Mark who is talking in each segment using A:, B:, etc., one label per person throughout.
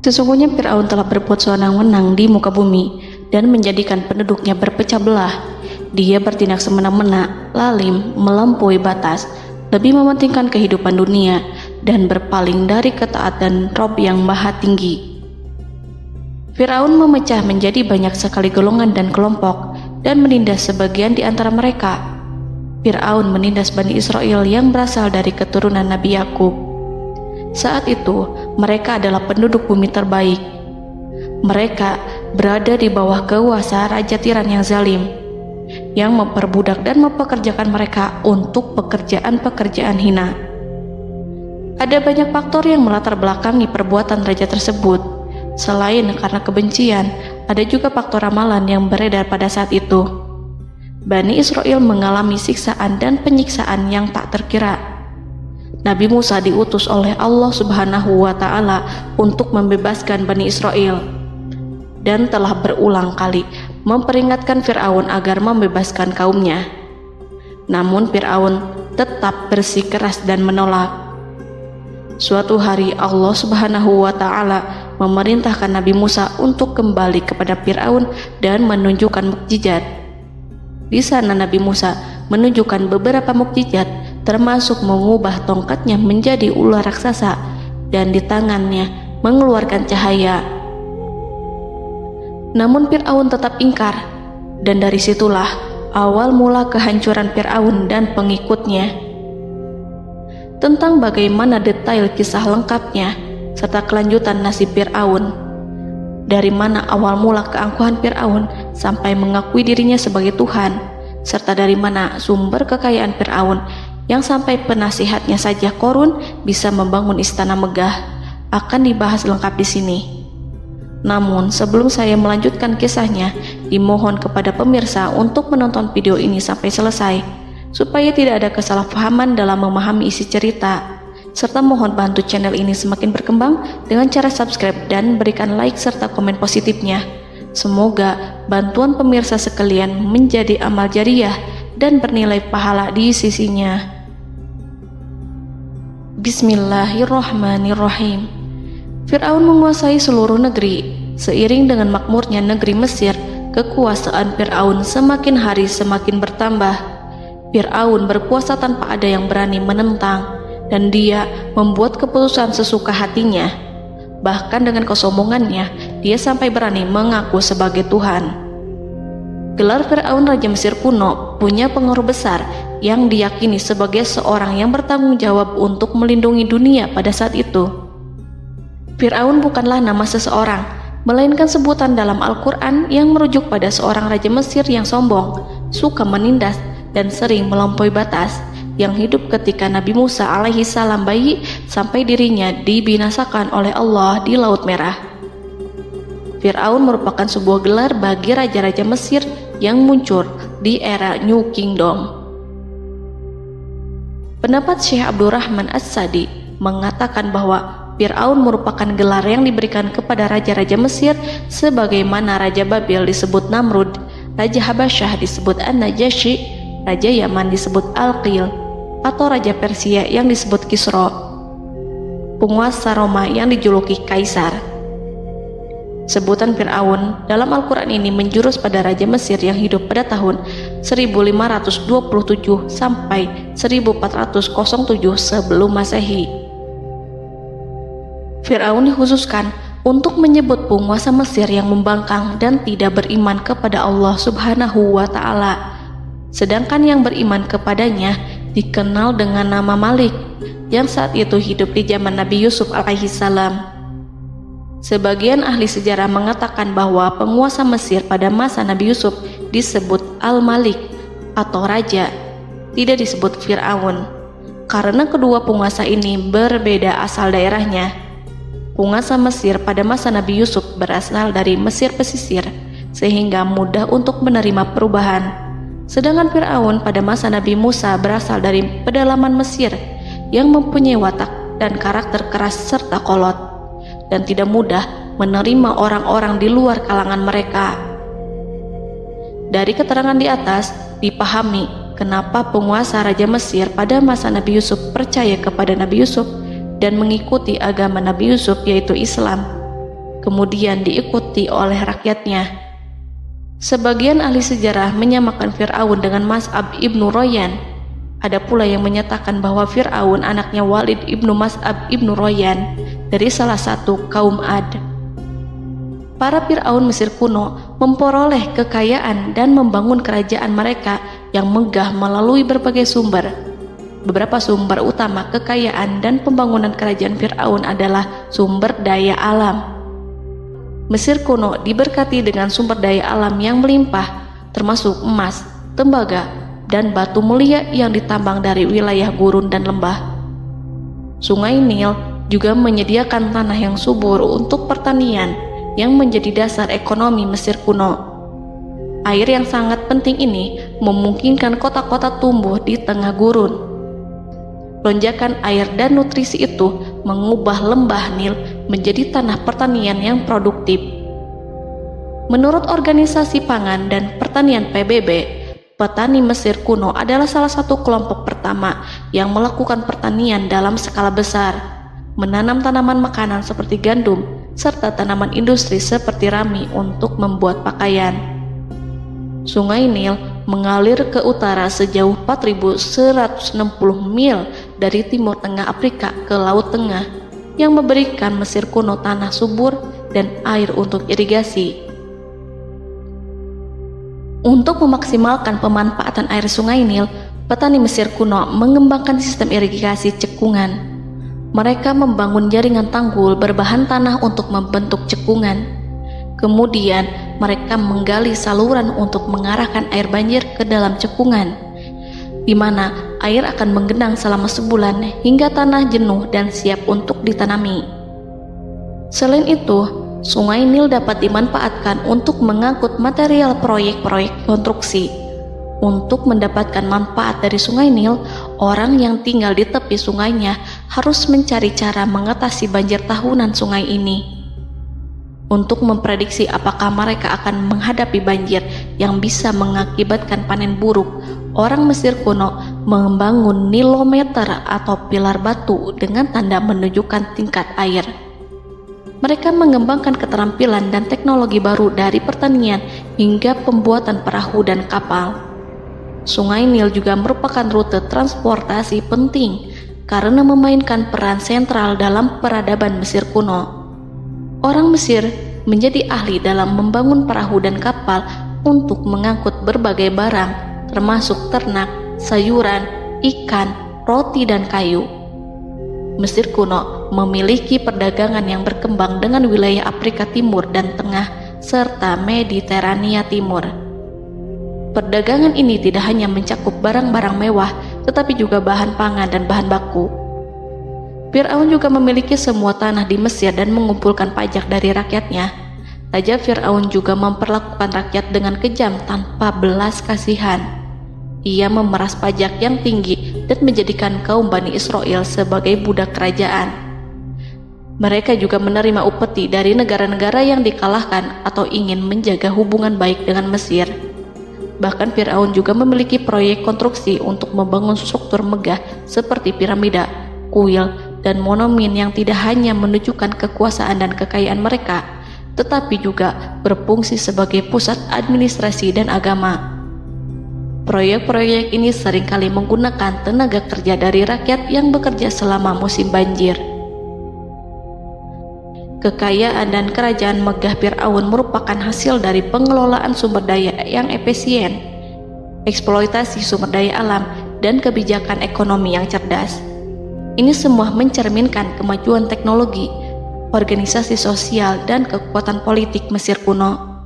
A: Sesungguhnya Fir'aun telah berbuat sewenang-wenang di muka bumi dan menjadikan penduduknya berpecah belah. Dia bertindak semena-mena, lalim, melampaui batas, lebih mementingkan kehidupan dunia dan berpaling dari ketaatan Rob yang Maha Tinggi. Fir'aun memecah menjadi banyak sekali golongan dan kelompok dan menindas sebagian di antara mereka. Fir'aun menindas Bani Israel yang berasal dari keturunan Nabi Yakub. Saat itu, mereka adalah penduduk bumi terbaik. Mereka berada di bawah kuasa Raja Tiran yang zalim, yang memperbudak dan mempekerjakan mereka untuk pekerjaan-pekerjaan hina. Ada banyak faktor yang melatar belakangi perbuatan raja tersebut. Selain karena kebencian, ada juga faktor ramalan yang beredar pada saat itu. Bani Israel mengalami siksaan dan penyiksaan yang tak terkira. Nabi Musa diutus oleh Allah Subhanahu wa Ta'ala untuk membebaskan Bani Israel dan telah berulang kali memperingatkan Fir'aun agar membebaskan kaumnya. Namun Fir'aun tetap bersikeras dan menolak. Suatu hari Allah Subhanahu wa Ta'ala memerintahkan Nabi Musa untuk kembali kepada Fir'aun dan menunjukkan mukjizat. Di sana Nabi Musa menunjukkan beberapa mukjizat, termasuk mengubah tongkatnya menjadi ular raksasa dan di tangannya mengeluarkan cahaya. Namun Fir'aun tetap ingkar, dan dari situlah awal mula kehancuran Fir'aun dan pengikutnya. Tentang bagaimana detail kisah lengkapnya serta kelanjutan nasib Fir'aun, dari mana awal mula keangkuhan Fir'aun sampai mengakui dirinya sebagai Tuhan, serta dari mana sumber kekayaan Fir'aun yang sampai penasihatnya saja Qorun bisa membangun istana megah, akan dibahas lengkap di sini. Namun sebelum saya melanjutkan kisahnya, dimohon kepada pemirsa untuk menonton video ini sampai selesai, supaya tidak ada kesalahpahaman dalam memahami isi cerita, serta mohon bantu channel ini semakin berkembang dengan cara subscribe dan berikan like serta komen positifnya. Semoga bantuan pemirsa sekalian menjadi amal jariah dan bernilai pahala di sisinya. Bismillahirrahmanirrahim. Fir'aun menguasai seluruh negeri. Seiring dengan makmurnya negeri Mesir, kekuasaan Fir'aun semakin hari semakin bertambah. Fir'aun berkuasa tanpa ada yang berani menentang, dan dia membuat keputusan sesuka hatinya. Bahkan dengan kesombongannya, dia sampai berani mengaku sebagai Tuhan. Gelar Fir'aun Raja Mesir kuno punya pengaruh besar yang diyakini sebagai seorang yang bertanggung jawab untuk melindungi dunia pada saat itu. Fir'aun bukanlah nama seseorang, melainkan sebutan dalam Al-Quran yang merujuk pada seorang Raja Mesir yang sombong, suka menindas, dan sering melampaui batas, yang hidup ketika Nabi Musa alaihi salam bayi sampai dirinya dibinasakan oleh Allah di Laut Merah. Fir'aun merupakan sebuah gelar bagi raja-raja Mesir yang muncul di era New Kingdom. Pendapat Syekh Abdurrahman As-Sadi mengatakan bahwa Fir'aun merupakan gelar yang diberikan kepada raja-raja Mesir, sebagaimana Raja Babil disebut Namrud, Raja Habasyah disebut An-Najasyi, Raja Yaman disebut Al-Qil, atau Raja Persia yang disebut Kisra, penguasa Roma yang dijuluki Kaisar. Sebutan Fir'aun dalam Al-Quran ini menjurus pada Raja Mesir yang hidup pada tahun 1527 sampai 1407 sebelum Masehi. Fir'aun dikhususkan untuk menyebut penguasa Mesir yang membangkang dan tidak beriman kepada Allah Subhanahu wa Ta'ala, sedangkan yang beriman kepadanya dikenal dengan nama Malik, yang saat itu hidup di zaman Nabi Yusuf alaihi salam. Sebagian ahli sejarah mengatakan bahwa penguasa Mesir pada masa Nabi Yusuf disebut Al-Malik atau Raja, tidak disebut Fir'aun, karena kedua penguasa ini berbeda asal daerahnya. Penguasa Mesir pada masa Nabi Yusuf berasal dari Mesir pesisir, sehingga mudah untuk menerima perubahan. Sedangkan Fir'aun pada masa Nabi Musa berasal dari pedalaman Mesir yang mempunyai watak dan karakter keras serta kolot, dan tidak mudah menerima orang-orang di luar kalangan mereka. Dari keterangan di atas dipahami kenapa penguasa Raja Mesir pada masa Nabi Yusuf percaya kepada Nabi Yusuf dan mengikuti agama Nabi Yusuf, yaitu Islam. kemudian diikuti oleh rakyatnya. Sebagian ahli sejarah menyamakan Fir'aun dengan Mas'ab ibnu Royan. Ada pula yang menyatakan bahwa Fir'aun anaknya Walid ibnu Mas'ab ibnu Royan dari salah satu kaum Ad. Para Fir'aun Mesir kuno memperoleh kekayaan dan membangun kerajaan mereka yang megah melalui berbagai sumber. Beberapa sumber utama kekayaan dan pembangunan kerajaan Fir'aun adalah sumber daya alam. Mesir kuno diberkati dengan sumber daya alam yang melimpah, termasuk emas, tembaga, dan batu mulia yang ditambang dari wilayah gurun dan lembah. Sungai Nil juga menyediakan tanah yang subur untuk pertanian yang menjadi dasar ekonomi Mesir kuno. Air yang sangat penting ini memungkinkan kota-kota tumbuh di tengah gurun. Lonjakan air dan nutrisi itu mengubah lembah Nil menjadi tanah pertanian yang produktif. Menurut Organisasi Pangan dan Pertanian PBB, petani Mesir kuno adalah salah satu kelompok pertama yang melakukan pertanian dalam skala besar, menanam tanaman makanan seperti gandum, serta tanaman industri seperti rami untuk membuat pakaian. Sungai Nil mengalir ke utara sejauh 4.160 mil dari timur tengah Afrika ke Laut Tengah, yang memberikan Mesir kuno tanah subur dan air untuk irigasi. Untuk memaksimalkan pemanfaatan air Sungai Nil, petani Mesir kuno mengembangkan sistem irigasi cekungan. Mereka membangun jaringan tanggul berbahan tanah untuk membentuk cekungan. Kemudian mereka menggali saluran untuk mengarahkan air banjir ke dalam cekungan, di mana air akan menggenang selama sebulan hingga tanah jenuh dan siap untuk ditanami. Selain itu, Sungai Nil dapat dimanfaatkan untuk mengangkut material proyek-proyek konstruksi. Untuk mendapatkan manfaat dari Sungai Nil, orang yang tinggal di tepi sungainya harus mencari cara mengatasi banjir tahunan sungai ini. Untuk memprediksi apakah mereka akan menghadapi banjir yang bisa mengakibatkan panen buruk, orang Mesir kuno membangun nilometer atau pilar batu dengan tanda menunjukkan tingkat air. Mereka mengembangkan keterampilan dan teknologi baru dari pertanian hingga pembuatan perahu dan kapal. Sungai Nil juga merupakan rute transportasi penting karena memainkan peran sentral dalam peradaban Mesir kuno. Orang Mesir menjadi ahli dalam membangun perahu dan kapal untuk mengangkut berbagai barang, termasuk ternak, sayuran, ikan, roti, dan kayu. Mesir kuno memiliki perdagangan yang berkembang dengan wilayah Afrika Timur dan Tengah serta Mediterania Timur. Perdagangan ini tidak hanya mencakup barang-barang mewah, tetapi juga bahan pangan dan bahan baku. Fir'aun juga memiliki semua tanah di Mesir dan mengumpulkan pajak dari rakyatnya. Raja Fir'aun juga memperlakukan rakyat dengan kejam tanpa belas kasihan. Ia memeras pajak yang tinggi dan menjadikan kaum Bani Israel sebagai budak kerajaan. Mereka juga menerima upeti dari negara-negara yang dikalahkan atau ingin menjaga hubungan baik dengan Mesir. Bahkan Fir'aun juga memiliki proyek konstruksi untuk membangun struktur megah seperti piramida, kuil, dan monumen yang tidak hanya menunjukkan kekuasaan dan kekayaan mereka, tetapi juga berfungsi sebagai pusat administrasi dan agama. Proyek-proyek ini seringkali menggunakan tenaga kerja dari rakyat yang bekerja selama musim banjir. Kekayaan dan kerajaan megah Fir'aun merupakan hasil dari pengelolaan sumber daya yang efisien, eksploitasi sumber daya alam, dan kebijakan ekonomi yang cerdas. Ini semua mencerminkan kemajuan teknologi, organisasi sosial, dan kekuatan politik Mesir kuno.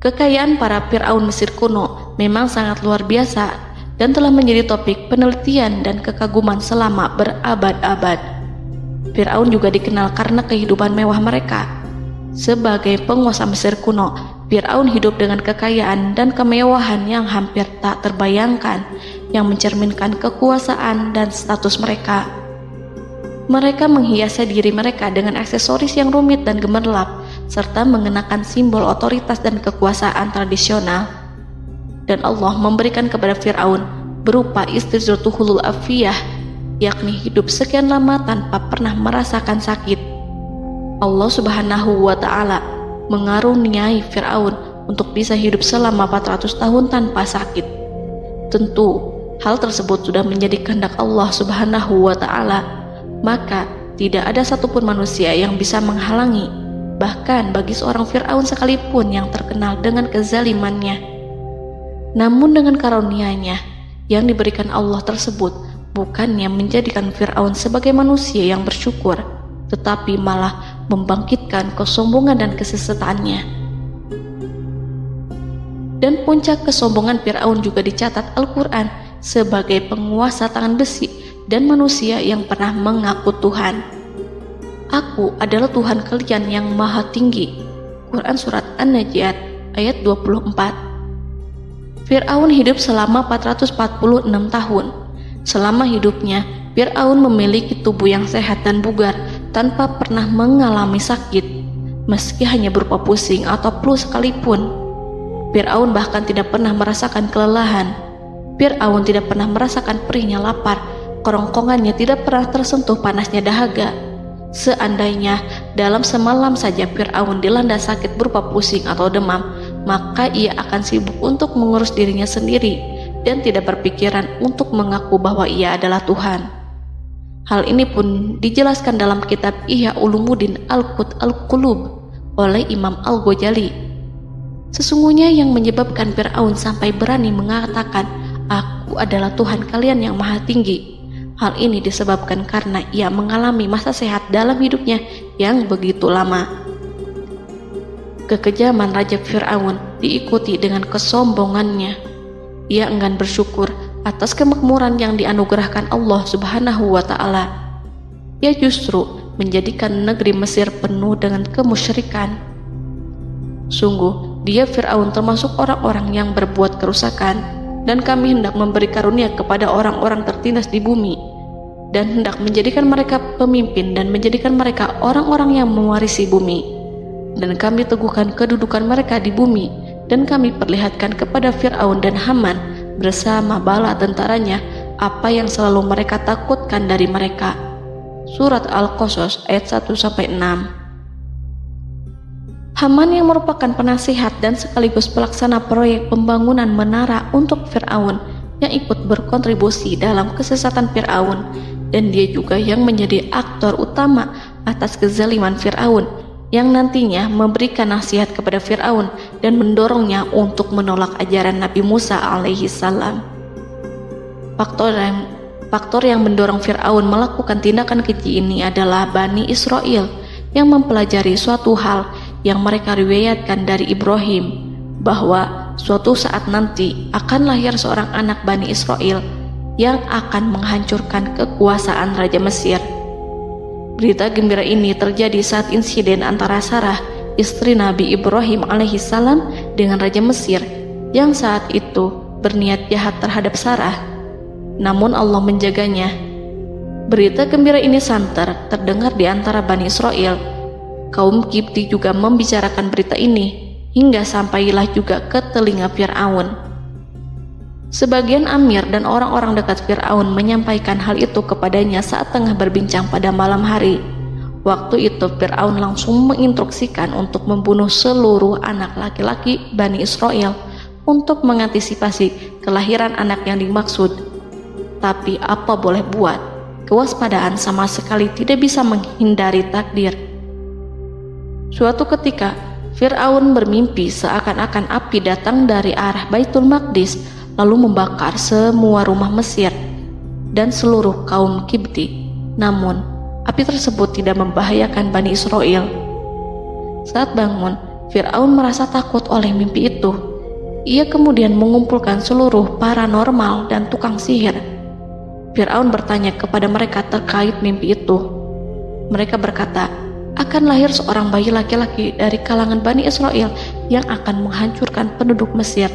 A: Kekayaan para Fir'aun Mesir kuno memang sangat luar biasa dan telah menjadi topik penelitian dan kekaguman selama berabad-abad. Fir'aun juga dikenal karena kehidupan mewah mereka. Sebagai penguasa Mesir kuno, Fir'aun hidup dengan kekayaan dan kemewahan yang hampir tak terbayangkan, yang mencerminkan kekuasaan dan status mereka. Mereka menghiasi diri mereka dengan aksesoris yang rumit dan gemerlap, serta mengenakan simbol otoritas dan kekuasaan tradisional. Dan Allah memberikan kepada Fir'aun berupa istidratuhul afiyah, yakni hidup sekian lama tanpa pernah merasakan sakit. Allah Subhanahu wa Ta'ala mengaruniai Fir'aun untuk bisa hidup selama 400 tahun tanpa sakit. Tentu, hal tersebut sudah menjadi kehendak Allah Subhanahu wa Ta'ala, maka tidak ada satupun manusia yang bisa menghalangi, bahkan bagi seorang Fir'aun sekalipun yang terkenal dengan kezalimannya. Namun dengan karunia-Nya yang diberikan Allah tersebut bukannya menjadikan Fir'aun sebagai manusia yang bersyukur, tetapi malah membangkitkan kesombongan dan kesesataannya. Dan puncak kesombongan Fir'aun juga dicatat Al-Quran sebagai penguasa tangan besi dan manusia yang pernah mengaku Tuhan. Aku adalah Tuhan kalian yang maha tinggi. Quran Surat An-Najiat ayat 24. Fir'aun hidup selama 446 tahun. Selama hidupnya, Fir'aun memiliki tubuh yang sehat dan bugar tanpa pernah mengalami sakit, meski hanya berupa pusing atau flu sekalipun. Fir'aun bahkan tidak pernah merasakan kelelahan. Fir'aun tidak pernah merasakan perihnya lapar, kerongkongannya tidak pernah tersentuh panasnya dahaga. Seandainya dalam semalam saja Fir'aun dilanda sakit berupa pusing atau demam, maka ia akan sibuk untuk mengurus dirinya sendiri dan tidak berpikiran untuk mengaku bahwa ia adalah Tuhan. Hal ini pun dijelaskan dalam kitab Ihya Ulumuddin Al-Qut Al-Qulub oleh Imam Al-Ghazali. Sesungguhnya yang menyebabkan Fir'aun sampai berani mengatakan, "Aku adalah Tuhan kalian yang maha tinggi." Hal ini disebabkan karena ia mengalami masa sehat dalam hidupnya yang begitu lama. Kekejaman Raja Fir'aun diikuti dengan kesombongannya. Ia enggan bersyukur atas kemakmuran yang dianugerahkan Allah Subhanahu wa Ta'ala. Ia justru menjadikan negeri Mesir penuh dengan kemusyrikan. Sungguh, dia Fir'aun termasuk orang-orang yang berbuat kerusakan, dan kami hendak memberi karunia kepada orang-orang tertindas di bumi, dan hendak menjadikan mereka pemimpin dan menjadikan mereka orang-orang yang mewarisi bumi. Dan kami teguhkan kedudukan mereka di bumi, dan kami perlihatkan kepada Fir'aun dan Haman bersama bala tentaranya apa yang selalu mereka takutkan dari mereka. Surat Al-Qasas ayat 1-6. Haman yang merupakan penasihat dan sekaligus pelaksana proyek pembangunan menara untuk Fir'aun yang ikut berkontribusi dalam kesesatan Fir'aun, dan dia juga yang menjadi aktor utama atas kezaliman Fir'aun yang nantinya memberikan nasihat kepada Fir'aun dan mendorongnya untuk menolak ajaran Nabi Musa alaihi salam. Faktor yang mendorong Fir'aun melakukan tindakan keji ini adalah Bani Israel yang mempelajari suatu hal yang mereka riwayatkan dari Ibrahim, bahwa suatu saat nanti akan lahir seorang anak Bani Israel yang akan menghancurkan kekuasaan Raja Mesir. Berita gembira ini terjadi saat insiden antara Sarah, istri Nabi Ibrahim alaihissalam, dengan Raja Mesir yang saat itu berniat jahat terhadap Sarah. Namun Allah menjaganya. Berita gembira ini santer terdengar di antara Bani Israel. Kaum Kipti juga membicarakan berita ini, hingga sampailah juga ke telinga Fir'aun. Sebagian amir dan orang-orang dekat Fir'aun menyampaikan hal itu kepadanya saat tengah berbincang pada malam hari. Waktu itu Fir'aun langsung menginstruksikan untuk membunuh seluruh anak laki-laki Bani Israel untuk mengantisipasi kelahiran anak yang dimaksud. Tapi apa boleh buat, kewaspadaan sama sekali tidak bisa menghindari takdir. Suatu ketika Fir'aun bermimpi seakan-akan api datang dari arah Baitul Maqdis lalu membakar semua rumah Mesir dan seluruh kaum Kipti. Namun, api tersebut tidak membahayakan Bani Israel. Saat bangun, Fir'aun merasa takut oleh mimpi itu. Ia kemudian mengumpulkan seluruh paranormal dan tukang sihir. Fir'aun bertanya kepada mereka terkait mimpi itu. Mereka berkata, akan lahir seorang bayi laki-laki dari kalangan Bani Israel yang akan menghancurkan penduduk Mesir.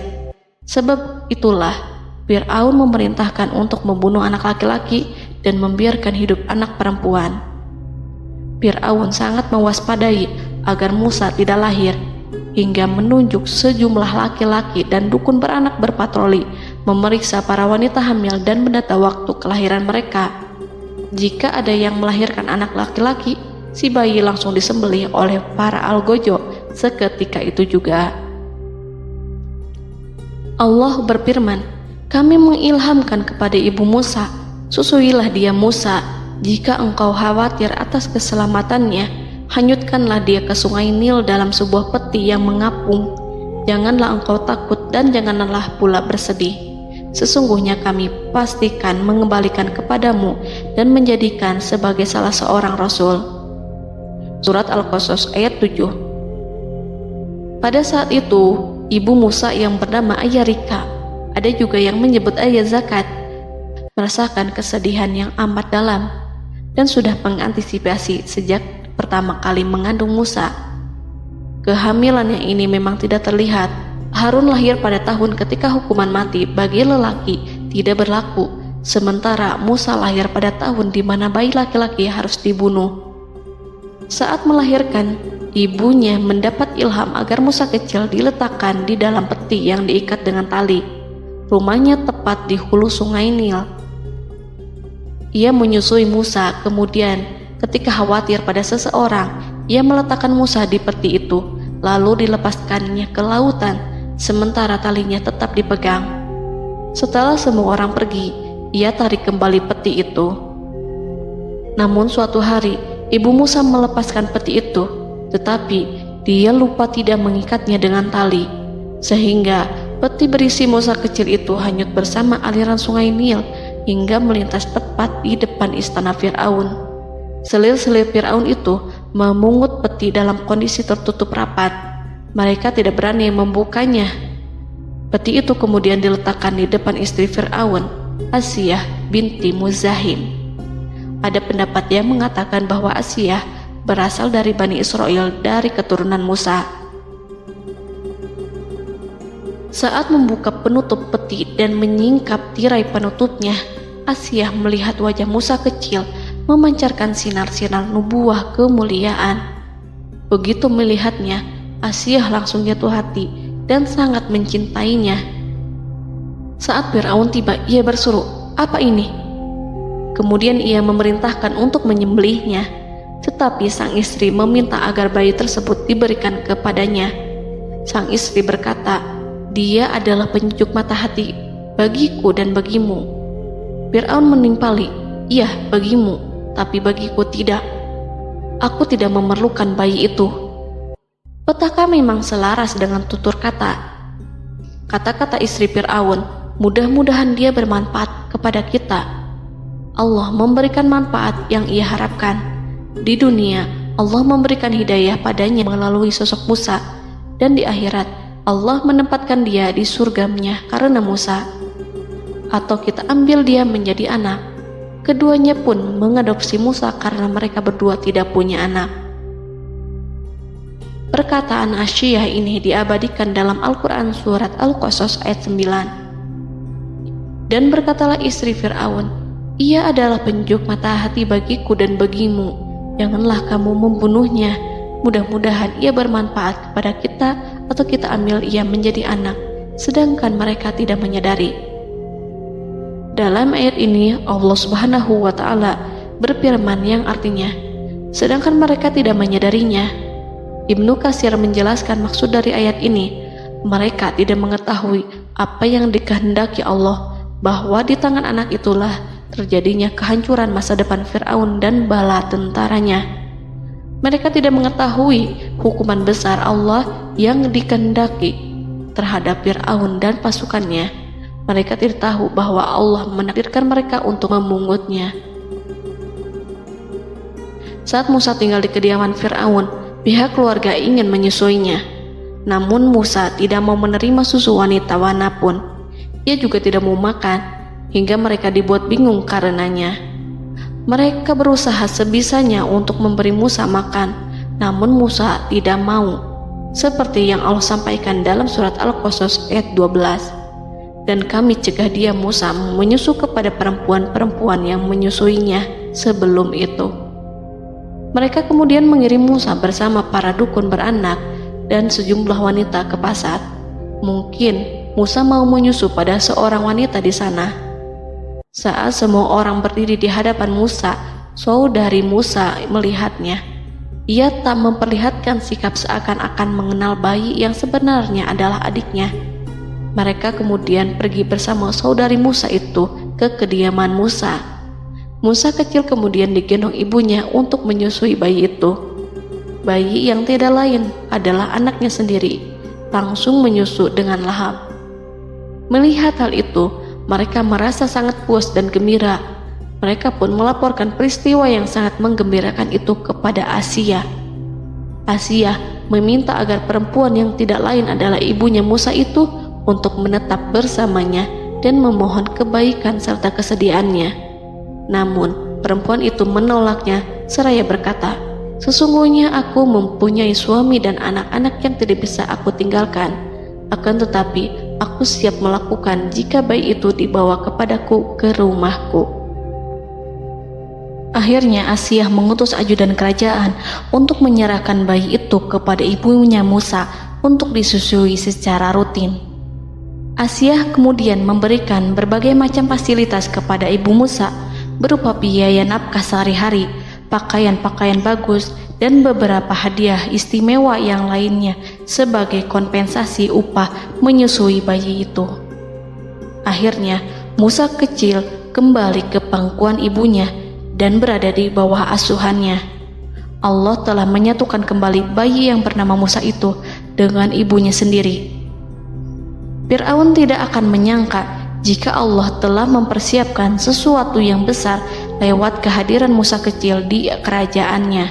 A: Sebab itulah Fir'aun memerintahkan untuk membunuh anak laki-laki dan membiarkan hidup anak perempuan. Fir'aun sangat mewaspadai agar Musa tidak lahir, hingga menunjuk sejumlah laki-laki dan dukun beranak berpatroli memeriksa para wanita hamil dan mendata waktu kelahiran mereka. Jika ada yang melahirkan anak laki-laki, si bayi langsung disembelih oleh para algojo seketika itu juga. Allah berfirman, kami mengilhamkan kepada ibu Musa, susuilah dia Musa, jika engkau khawatir atas keselamatannya, hanyutkanlah dia ke sungai Nil dalam sebuah peti yang mengapung. Janganlah engkau takut dan janganlah pula bersedih. Sesungguhnya kami pastikan mengembalikan kepadamu dan menjadikan sebagai salah seorang rasul. Surat Al-Qasas ayat 7. Pada saat itu, ibu Musa yang bernama Ayah Rika, ada juga yang menyebut Ayah Zakat, merasakan kesedihan yang amat dalam dan sudah mengantisipasi sejak pertama kali mengandung Musa. Kehamilannya ini memang tidak terlihat. Harun lahir pada tahun ketika hukuman mati bagi lelaki tidak berlaku, sementara Musa lahir pada tahun di mana bayi laki-laki harus dibunuh. Saat melahirkan, ibunya mendapat ilham agar Musa kecil diletakkan di dalam peti yang diikat dengan tali. Rumahnya tepat di hulu sungai Nil. Ia menyusui Musa, kemudian ketika khawatir pada seseorang, ia meletakkan Musa di peti itu, lalu dilepaskannya ke lautan, sementara talinya tetap dipegang. Setelah semua orang pergi, ia tarik kembali peti itu. Namun suatu hari, ibu Musa melepaskan peti itu, tetapi dia lupa tidak mengikatnya dengan tali, sehingga peti berisi Musa kecil itu hanyut bersama aliran sungai Nil hingga melintas tepat di depan istana Fir'aun. Selir-selir Fir'aun itu memungut peti dalam kondisi tertutup rapat. Mereka tidak berani membukanya. Peti itu kemudian diletakkan di depan istri Fir'aun, Asiyah binti Muzahim. Ada pendapat yang mengatakan bahwa Asiyah berasal dari Bani Israel dari keturunan Musa. Saat membuka penutup peti dan menyingkap tirai penutupnya, Asiyah melihat wajah Musa kecil memancarkan sinar-sinar nubuah kemuliaan. Begitu melihatnya, Asiyah langsung jatuh hati dan sangat mencintainya. Saat Fir'aun tiba, ia berseru, "Apa ini?" Kemudian ia memerintahkan untuk menyembelihnya, tetapi sang istri meminta agar bayi tersebut diberikan kepadanya. Sang istri berkata, "Dia adalah penyejuk mata hati bagiku dan bagimu." Fir'aun menimpali, "Iya, bagimu, tapi bagiku tidak. Aku tidak memerlukan bayi itu." Petaka memang selaras dengan tutur kata. Kata-kata istri Fir'aun, mudah-mudahan dia bermanfaat kepada kita. Allah memberikan manfaat yang ia harapkan. Di dunia, Allah memberikan hidayah padanya melalui sosok Musa, dan di akhirat, Allah menempatkan dia di surganya karena Musa. Atau kita ambil dia menjadi anak. Keduanya pun mengadopsi Musa karena mereka berdua tidak punya anak. Perkataan Asiyah ini diabadikan dalam Al-Quran surat Al-Qasas ayat 9. Dan berkatalah istri Fir'aun, "Ia adalah penyejuk mata hati bagiku dan bagimu. Janganlah kamu membunuhnya. Mudah-mudahan ia bermanfaat kepada kita atau kita ambil ia menjadi anak." Sedangkan mereka tidak menyadari. Dalam ayat ini Allah Subhanahu wa Ta'ala berfirman yang artinya, sedangkan mereka tidak menyadarinya. Ibnu Katsir menjelaskan maksud dari ayat ini, mereka tidak mengetahui apa yang dikehendaki Allah, bahwa di tangan anak itulah terjadinya kehancuran masa depan Fir'aun dan bala tentaranya. Mereka tidak mengetahui hukuman besar Allah yang dikehendaki terhadap Fir'aun dan pasukannya. Mereka tidak tahu bahwa Allah menakdirkan mereka untuk memungutnya. Saat Musa tinggal di kediaman Fir'aun, pihak keluarga ingin menyusuinya. Namun Musa tidak mau menerima susu wanita manapun. Ia juga tidak mau makan, hingga mereka dibuat bingung karenanya. Mereka berusaha sebisanya untuk memberi Musa makan, namun Musa tidak mau. Seperti yang Allah sampaikan dalam surat Al-Qasas ayat 12. Dan kami cegah dia Musa menyusu kepada perempuan-perempuan yang menyusuinya sebelum itu. Mereka kemudian mengirim Musa bersama para dukun beranak dan sejumlah wanita ke pasar. Mungkin Musa mau menyusu pada seorang wanita di sana. Saat semua orang berdiri di hadapan Musa, saudari Musa melihatnya. Ia tak memperlihatkan sikap seakan-akan mengenal bayi yang sebenarnya adalah adiknya. Mereka kemudian pergi bersama saudari Musa itu ke kediaman Musa. Musa kecil kemudian digendong ibunya untuk menyusui bayi itu. Bayi yang tidak lain adalah anaknya sendiri, langsung menyusu dengan lahap. Melihat hal itu, mereka merasa sangat puas dan gembira. Mereka pun melaporkan peristiwa yang sangat menggembirakan itu kepada Asia. Asia meminta agar perempuan yang tidak lain adalah ibunya Musa itu untuk menetap bersamanya dan memohon kebaikan serta kesediaannya. Namun, perempuan itu menolaknya seraya berkata, "Sesungguhnya aku mempunyai suami dan anak-anak yang tidak bisa aku tinggalkan. Akan tetapi, aku siap melakukan jika bayi itu dibawa kepadaku ke rumahku." Akhirnya Asia mengutus ajudan kerajaan untuk menyerahkan bayi itu kepada ibunya Musa untuk disusui secara rutin. Asia kemudian memberikan berbagai macam fasilitas kepada ibu Musa berupa biaya nafkah sehari-hari, pakaian-pakaian bagus, dan beberapa hadiah istimewa yang lainnya sebagai kompensasi upah menyusui bayi itu. Akhirnya Musa kecil kembali ke pangkuan ibunya dan berada di bawah asuhannya. Allah telah menyatukan kembali bayi yang bernama Musa itu dengan ibunya sendiri. Fir'aun tidak akan menyangka jika Allah telah mempersiapkan sesuatu yang besar lewat kehadiran Musa kecil di kerajaannya.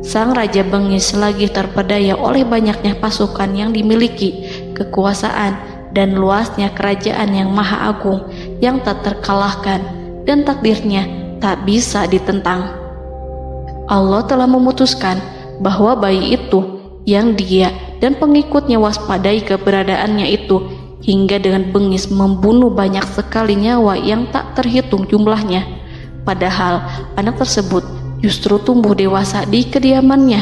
A: Sang raja bengis lagi terpedaya oleh banyaknya pasukan yang dimiliki, kekuasaan, dan luasnya kerajaan yang maha agung yang tak terkalahkan, dan takdirnya tak bisa ditentang. Allah telah memutuskan bahwa bayi itu yang dia dan pengikutnya waspadai keberadaannya itu hingga dengan bengis membunuh banyak sekali nyawa yang tak terhitung jumlahnya. Padahal anak tersebut justru tumbuh dewasa di kediamannya,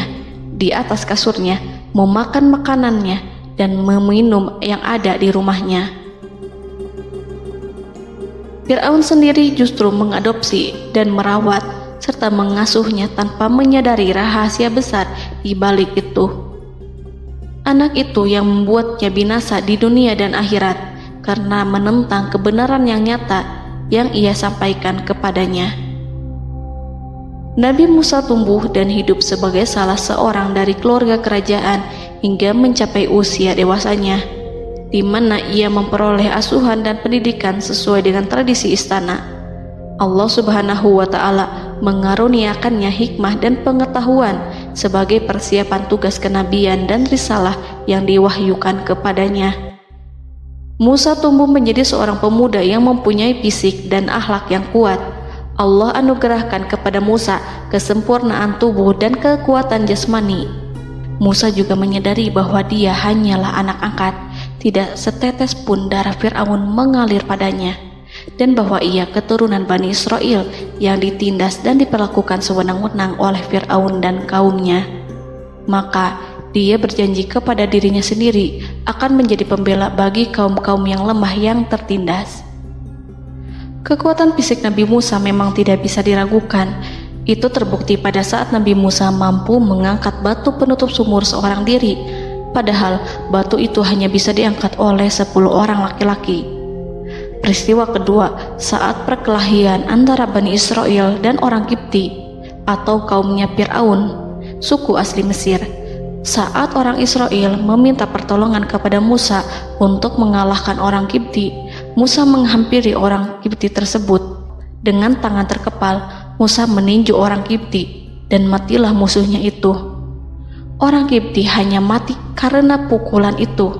A: di atas kasurnya, memakan makanannya dan meminum yang ada di rumahnya. Fir'aun sendiri justru mengadopsi dan merawat serta mengasuhnya tanpa menyadari rahasia besar di balik itu. Anak itu yang membuatnya binasa di dunia dan akhirat karena menentang kebenaran yang nyata yang ia sampaikan kepadanya. Nabi Musa tumbuh dan hidup sebagai salah seorang dari keluarga kerajaan hingga mencapai usia dewasanya, di mana ia memperoleh asuhan dan pendidikan sesuai dengan tradisi istana. Allah Subhanahu wa Ta'ala mengaruniakannya hikmah dan pengetahuan sebagai persiapan tugas kenabian dan risalah yang diwahyukan kepadanya. Musa tumbuh menjadi seorang pemuda yang mempunyai fisik dan akhlak yang kuat. Allah anugerahkan kepada Musa kesempurnaan tubuh dan kekuatan jasmani. Musa juga menyadari bahwa dia hanyalah anak angkat. Tidak setetes pun darah Fir'aun mengalir padanya, dan bahwa ia keturunan Bani Israel yang ditindas dan diperlakukan sewenang-wenang oleh Fir'aun dan kaumnya. Maka dia berjanji kepada dirinya sendiri akan menjadi pembela bagi kaum-kaum yang lemah yang tertindas. Kekuatan fisik Nabi Musa memang tidak bisa diragukan. Itu terbukti pada saat Nabi Musa mampu mengangkat batu penutup sumur seorang diri, padahal batu itu hanya bisa diangkat oleh 10 orang laki-laki. Peristiwa kedua saat perkelahian antara Bani Israel dan orang Kipti atau kaumnya Fir'aun, suku asli Mesir. Saat orang Israel meminta pertolongan kepada Musa untuk mengalahkan orang Kipti, Musa menghampiri orang Kipti tersebut. Dengan tangan terkepal, Musa meninju orang Kipti dan matilah musuhnya itu. Orang Kipti hanya mati karena pukulan itu.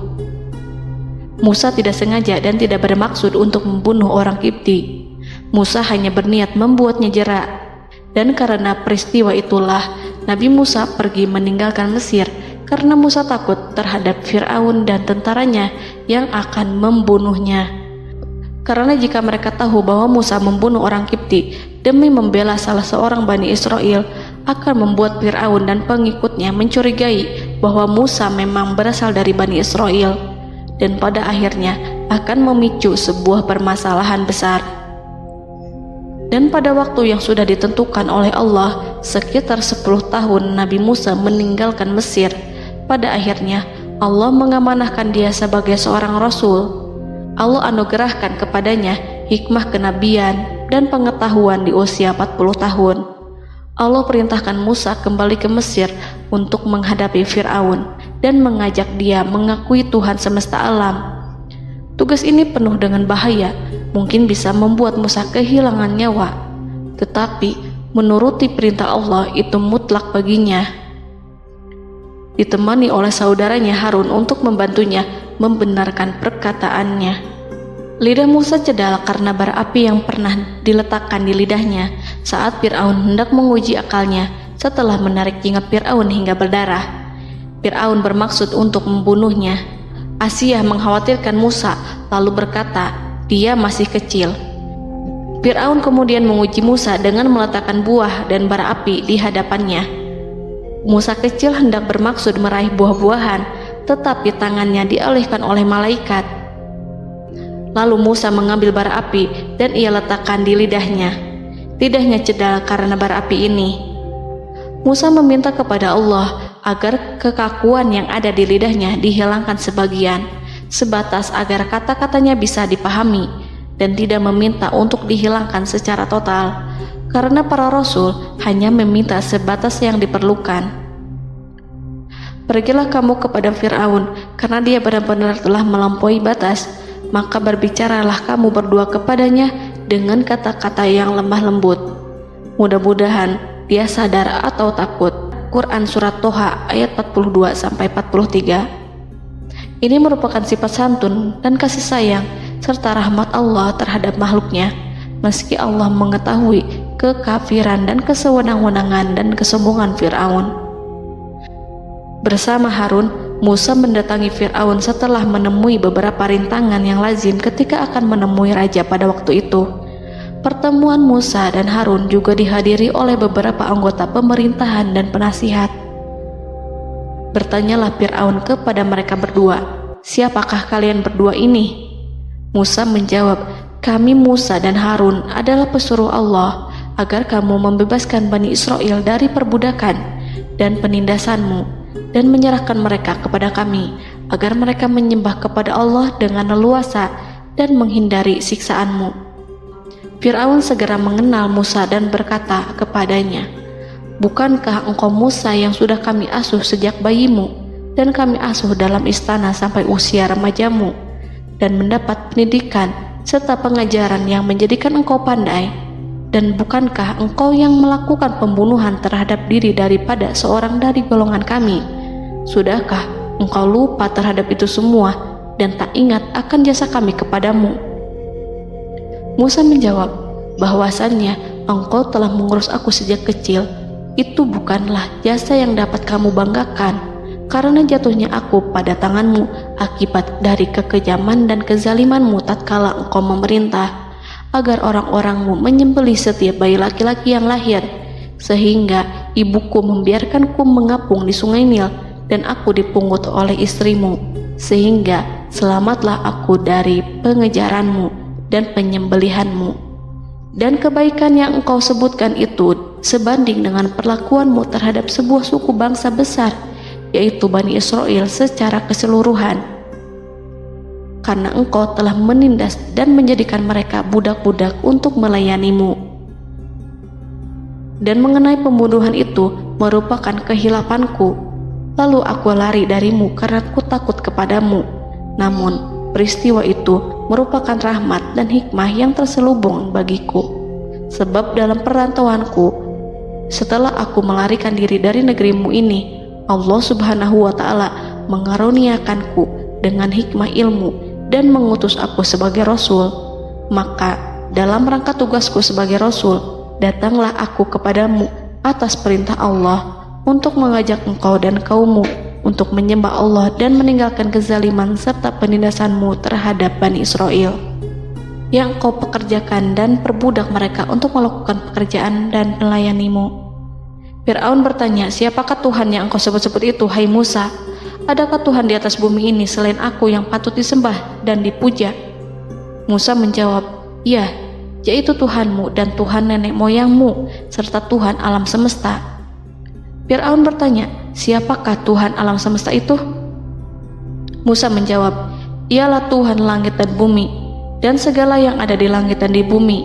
A: Musa tidak sengaja dan tidak bermaksud untuk membunuh orang Kipti. Musa hanya berniat membuatnya jera. Dan karena peristiwa itulah Nabi Musa pergi meninggalkan Mesir karena Musa takut terhadap Fir'aun dan tentaranya yang akan membunuhnya. Karena jika mereka tahu bahwa Musa membunuh orang Kipti demi membela salah seorang Bani Israel, akan membuat Fir'aun dan pengikutnya mencurigai bahwa Musa memang berasal dari Bani Israel, dan pada akhirnya akan memicu sebuah permasalahan besar. Dan pada waktu yang sudah ditentukan oleh Allah, sekitar 10 tahun Nabi Musa meninggalkan Mesir. Pada akhirnya Allah mengamanahkan dia sebagai seorang rasul. Allah anugerahkan kepadanya hikmah kenabian dan pengetahuan di usia 40 tahun. Allah perintahkan Musa kembali ke Mesir untuk menghadapi Fir'aun dan mengajak dia mengakui Tuhan semesta alam. Tugas ini penuh dengan bahaya, mungkin bisa membuat Musa kehilangan nyawa. Tetapi menuruti perintah Allah itu mutlak baginya. Ditemani oleh saudaranya Harun untuk membantunya membenarkan perkataannya. Lidah Musa cedal karena bara api yang pernah diletakkan di lidahnya saat Fir'aun hendak menguji akalnya setelah menarik jingat Fir'aun hingga berdarah. Fir'aun bermaksud untuk membunuhnya. Asyah mengkhawatirkan Musa lalu berkata, dia masih kecil. Fir'aun kemudian menguji Musa dengan meletakkan buah dan bara api di hadapannya. Musa kecil hendak bermaksud meraih buah-buahan, tetapi tangannya dialihkan oleh malaikat. Lalu Musa mengambil bara api dan ia letakkan di lidahnya. Lidahnya cedal karena bara api ini. Musa meminta kepada Allah agar kekakuan yang ada di lidahnya dihilangkan sebagian, sebatas agar kata-katanya bisa dipahami, dan tidak meminta untuk dihilangkan secara total, karena para rasul hanya meminta sebatas yang diperlukan. Pergilah kamu kepada Fir'aun, karena dia benar-benar telah melampaui batas, maka berbicaralah kamu berdua kepadanya dengan kata-kata yang lemah lembut. Mudah-mudahan dia sadar atau takut. Quran Surat Toha ayat 42-43. Ini merupakan sifat santun dan kasih sayang serta rahmat Allah terhadap makhluknya, meski Allah mengetahui kekafiran dan kesewenang-wenangan dan kesombongan Fir'aun. Bersama Harun, Musa mendatangi Fir'aun setelah menemui beberapa rintangan yang lazim ketika akan menemui raja pada waktu itu. Pertemuan Musa dan Harun juga dihadiri oleh beberapa anggota pemerintahan dan penasihat. Bertanyalah Fir'aun kepada mereka berdua, siapakah kalian berdua ini? Musa menjawab, kami Musa dan Harun adalah pesuruh Allah agar kamu membebaskan Bani Israel dari perbudakan dan penindasanmu dan menyerahkan mereka kepada kami agar mereka menyembah kepada Allah dengan leluasa dan menghindari siksaanmu. Fir'aun segera mengenal Musa dan berkata kepadanya, bukankah engkau Musa yang sudah kami asuh sejak bayimu dan kami asuh dalam istana sampai usia remajamu dan mendapat pendidikan serta pengajaran yang menjadikan engkau pandai? Dan bukankah engkau yang melakukan pembunuhan terhadap diri daripada seorang dari golongan kami? Sudahkah engkau lupa terhadap itu semua dan tak ingat akan jasa kami kepadamu? Musa menjawab, bahwasannya engkau telah mengurus aku sejak kecil. Itu bukanlah jasa yang dapat kamu banggakan, karena jatuhnya aku pada tanganmu akibat dari kekejaman dan kezalimanmu tatkala engkau memerintah agar orang-orangmu menyembelih setiap bayi laki-laki yang lahir, sehingga ibuku membiarkanku mengapung di sungai Nil dan aku dipungut oleh istrimu, sehingga selamatlah aku dari pengejaranmu dan penyembelihanmu. Dan kebaikan yang engkau sebutkan itu sebanding dengan perlakuanmu terhadap sebuah suku bangsa besar, yaitu Bani Israel secara keseluruhan, karena engkau telah menindas dan menjadikan mereka budak-budak untuk melayanimu. Dan mengenai pembunuhan itu merupakan kehilafanku, lalu aku lari darimu karena aku takut kepadamu. Namun peristiwa itu merupakan rahmat dan hikmah yang terselubung bagiku, sebab dalam perantauanku setelah aku melarikan diri dari negerimu ini, Allah Subhanahu wa Ta'ala mengaruniakanku dengan hikmah ilmu dan mengutus aku sebagai rasul. Maka dalam rangka tugasku sebagai rasul, datanglah aku kepadamu atas perintah Allah untuk mengajak engkau dan kaummu untuk menyembah Allah dan meninggalkan kezaliman serta penindasanmu terhadap Bani Israel yang kau pekerjakan dan perbudak mereka untuk melakukan pekerjaan dan melayanimu. Fir'aun bertanya, siapakah Tuhan yang engkau sebut-sebut itu, hai Musa? Adakah Tuhan di atas bumi ini selain aku yang patut disembah dan dipuja? Musa menjawab, ya, yaitu Tuhanmu dan Tuhan nenek moyangmu, serta Tuhan alam semesta. Fir'aun bertanya, siapakah Tuhan alam semesta itu? Musa menjawab, ialah Tuhan langit dan bumi, dan segala yang ada di langit dan di bumi.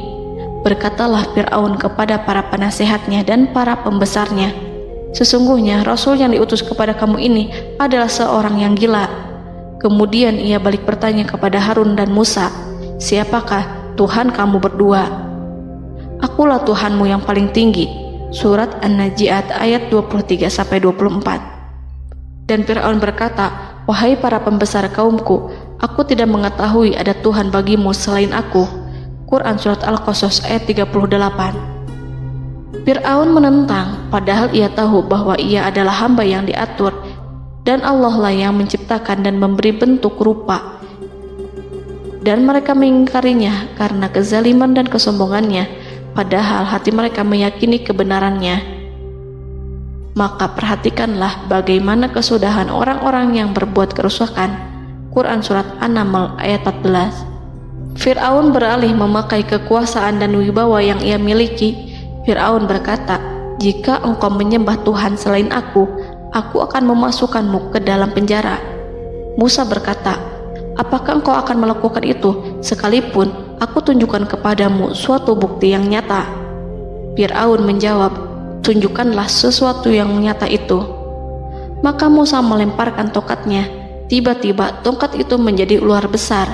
A: Berkatalah Fir'aun kepada para penasehatnya dan para pembesarnya, sesungguhnya Rasul yang diutus kepada kamu ini adalah seorang yang gila. Kemudian ia balik bertanya kepada Harun dan Musa, siapakah Tuhan kamu berdua? Akulah Tuhanmu yang paling tinggi. Surat An-Najiat ayat 23-24. Dan Fir'aun berkata, wahai para pembesar kaumku, aku tidak mengetahui ada Tuhan bagimu selain aku. Quran Surat Al-Qasas ayat 38. Fir'aun menentang, padahal ia tahu bahwa ia adalah hamba yang diatur, dan Allah lah yang menciptakan dan memberi bentuk rupa. Dan mereka mengingkarinya karena kezaliman dan kesombongannya, padahal hati mereka meyakini kebenarannya. Maka perhatikanlah bagaimana kesudahan orang-orang yang berbuat kerusakan. Quran Surat An-Naml ayat 14. Fir'aun beralih memakai kekuasaan dan wibawa yang ia miliki. Fir'aun berkata, jika engkau menyembah Tuhan selain aku akan memasukkanmu ke dalam penjara. Musa berkata, apakah engkau akan melakukan itu sekalipun aku tunjukkan kepadamu suatu bukti yang nyata? Fir'aun menjawab, tunjukkanlah sesuatu yang nyata itu. Maka Musa melemparkan tongkatnya. Tiba-tiba tongkat itu menjadi ular besar,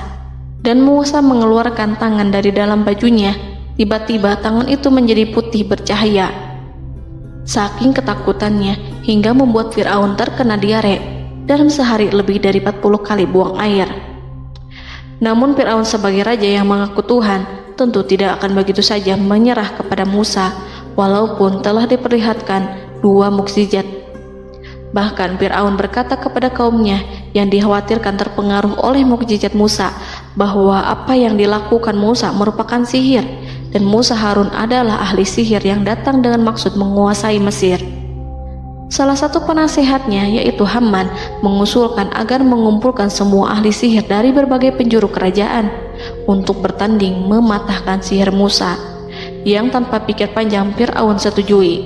A: dan Musa mengeluarkan tangan dari dalam bajunya. Tiba-tiba tangan itu menjadi putih bercahaya. Saking ketakutannya hingga membuat Fir'aun terkena diare. Dalam sehari lebih dari 40 kali buang air. Namun Fir'aun sebagai raja yang mengaku Tuhan tentu tidak akan begitu saja menyerah kepada Musa, walaupun telah diperlihatkan 2 mukjizat. Bahkan Fir'aun berkata kepada kaumnya yang dikhawatirkan terpengaruh oleh mukjizat Musa, bahwa apa yang dilakukan Musa merupakan sihir, dan Musa Harun adalah ahli sihir yang datang dengan maksud menguasai Mesir. Salah satu penasehatnya, yaitu Haman, mengusulkan agar mengumpulkan semua ahli sihir dari berbagai penjuru kerajaan untuk bertanding mematahkan sihir Musa, yang tanpa pikir panjang Fir'aun setujui.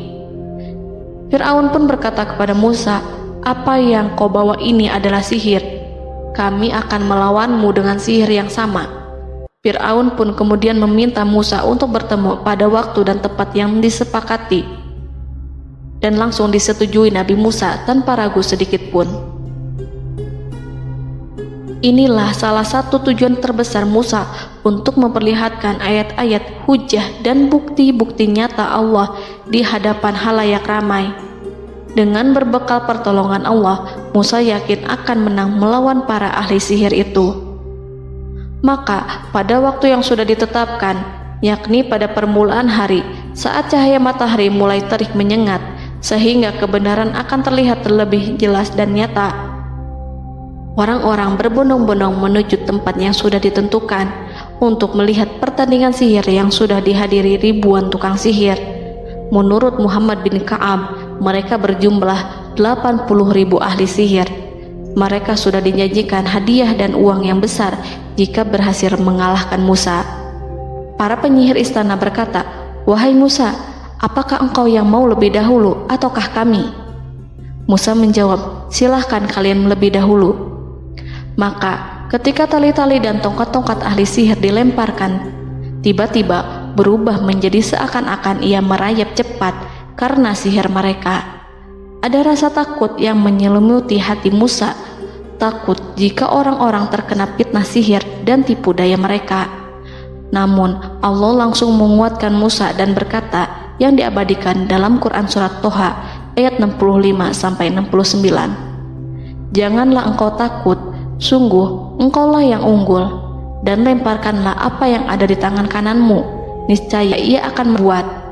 A: Fir'aun pun berkata kepada Musa, apa yang kau bawa ini adalah sihir. Kami akan melawanmu dengan sihir yang sama. Fir'aun pun kemudian meminta Musa untuk bertemu pada waktu dan tempat yang disepakati, dan langsung disetujui Nabi Musa tanpa ragu sedikit pun. Inilah salah satu tujuan terbesar Musa untuk memperlihatkan ayat-ayat hujah dan bukti-bukti nyata Allah di hadapan halayak ramai. Dengan berbekal pertolongan Allah, Musa yakin akan menang melawan para ahli sihir itu. Maka pada waktu yang sudah ditetapkan, yakni pada permulaan hari, saat cahaya matahari mulai terik menyengat, sehingga kebenaran akan terlihat terlebih jelas dan nyata, orang-orang berbondong-bondong menuju tempat yang sudah ditentukan untuk melihat pertandingan sihir yang sudah dihadiri ribuan tukang sihir. Menurut Muhammad bin Ka'ab, mereka berjumlah 80.000 ahli sihir. Mereka sudah dijanjikan hadiah dan uang yang besar jika berhasil mengalahkan Musa. Para penyihir istana berkata, wahai Musa, apakah engkau yang mau lebih dahulu ataukah kami? Musa menjawab, silahkan kalian lebih dahulu. Maka ketika tali-tali dan tongkat-tongkat ahli sihir dilemparkan, tiba-tiba berubah menjadi seakan-akan ia merayap cepat karena sihir mereka. Ada rasa takut yang menyelimuti hati Musa, takut jika orang-orang terkena fitnah sihir dan tipu daya mereka. Namun Allah langsung menguatkan Musa dan berkata, yang diabadikan dalam Quran Surat Toha ayat 65-69. Janganlah engkau takut, sungguh engkaulah yang unggul, dan lemparkanlah apa yang ada di tangan kananmu, niscaya ia akan membuat.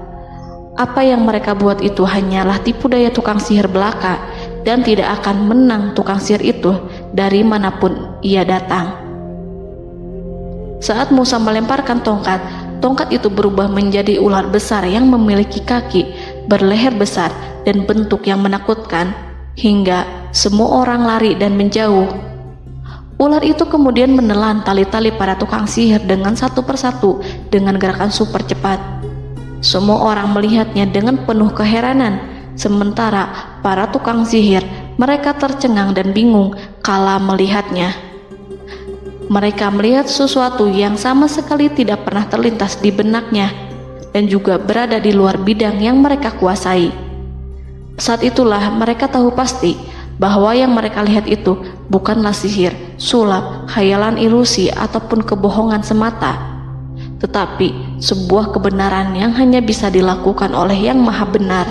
A: Apa yang mereka buat itu hanyalah tipu daya tukang sihir belaka, dan tidak akan menang tukang sihir itu dari manapun ia datang. Saat Musa melemparkan tongkat, tongkat itu berubah menjadi ular besar yang memiliki kaki, berleher besar, dan bentuk yang menakutkan, hingga semua orang lari dan menjauh. Ular itu kemudian menelan tali-tali para tukang sihir dengan satu persatu dengan gerakan super cepat. Semua orang melihatnya dengan penuh keheranan, sementara para tukang sihir mereka tercengang dan bingung kala melihatnya. Mereka melihat sesuatu yang sama sekali tidak pernah terlintas di benaknya dan juga berada di luar bidang yang mereka kuasai. Saat itulah mereka tahu pasti bahwa yang mereka lihat itu bukanlah sihir, sulap, khayalan ilusi ataupun kebohongan semata, tetapi sebuah kebenaran yang hanya bisa dilakukan oleh Yang Maha Benar,